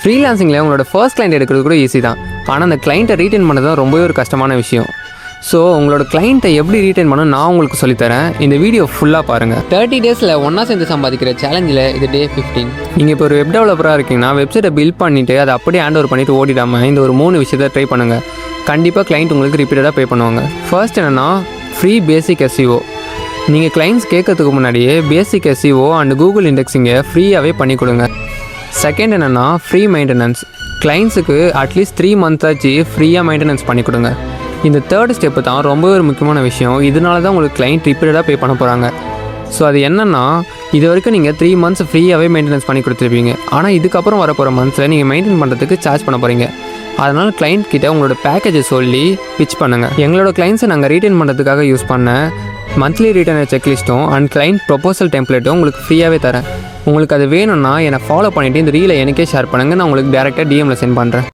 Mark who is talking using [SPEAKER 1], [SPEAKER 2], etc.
[SPEAKER 1] ஃப்ரீலான்சிங்கில் உங்களோட first client எடுக்கிறது கூட ஈஸி தான். ஆனால் அந்த கிளைண்ட்டை ரீட்டைன் பண்ணுறது தான் ரொம்பவே ஒரு கஷ்டமான விஷயம். ஸோ உங்களோட கிளைண்ட்டை எப்படி ரீட்டைன் பண்ணணும் நான் உங்களுக்கு சொல்லித்தரேன். இந்த வீடியோ ஃபுல்லாக பாருங்கள். 30 டேஸில் ஒன்றா சேர்ந்து சம்பாதிக்கிற சேலஞ்சில் இது டே 15. நீங்கள் இப்போ ஒரு வெப் டெவலப்பராக இருக்கீங்கன்னா வெப்சைட்டை பில்ட் பண்ணிவிட்டு அதை அப்படியே ஹேண்ட் ஓவர் பண்ணிவிட்டு ஓடிடாமல் இந்த ஒரு 3 விஷயத்தை ட்ரை பண்ணுங்கள். கண்டிப்பாக கிளைண்ட் உங்களுக்கு ரிப்பீட்டடாக பே பண்ணுவாங்க. ஃபர்ஸ்ட் என்னென்னா ஃப்ரீ பேசிக் SEO. நீங்கள் கிளைண்ட்ஸ் கேட்கறதுக்கு முன்னாடியே பேசிக் SEO அண்ட் கூகுள் இண்டெக்ஸிங்கை ஃப்ரீயாகவே பண்ணி கொடுங்க. செகண்ட் என்னென்னா ஃப்ரீ மெயின்டெனன்ஸ். கிளைண்ட்ஸுக்கு அட்லீஸ்ட் 3 months ஆச்சு ஃப்ரீயாக மெயின்டெனன்ஸ் பண்ணி கொடுங்க. இந்த தேர்ட் ஸ்டெப்பு தான் ரொம்பவே ஒரு முக்கியமான விஷயம். இதனால தான் உங்களுக்கு கிளைண்ட் ரிப்பீட்டடாக பே பண்ண போகிறாங்க. ஸோ அது என்னென்னா, இது வரைக்கும் நீங்கள் 3 months ஃப்ரீயாகவே மெயின்டெனன்ஸ் பண்ணி கொடுத்துருப்பீங்க. ஆனால் இதுக்கப்புறம் வரப்போகிற மந்த்ஸில் நீங்கள் மெயின்டைன் பண்ணுறதுக்கு சார்ஜ் பண்ண போகிறீங்க. அதனால் கிளைண்ட் கிட்ட உங்களோட பேக்கேஜை சொல்லி பிச் பண்ணுங்கள். எங்களோட கிளைண்ட்ஸை நாங்கள் ரீட்டைன் பண்ணுறதுக்காக யூஸ் பண்ண மந்த்லி ரீட்டைனர் செக்லிஸ்ட்டும் அண்ட் கிளைண்ட் ப்ரொபோசல் டெம்ப்ளேட்டும் உங்களுக்கு ஃப்ரீயாகவே தரேன். உங்களுக்கு அது வேணும்னா என்னை ஃபாலோ பண்ணிவிட்டு இந்த ரீலை எனக்கே ஷேர் பண்ணுங்கள். நான் உங்களுக்கு டேரெக்டாக DMல சென்ட் பண்ணுறேன்.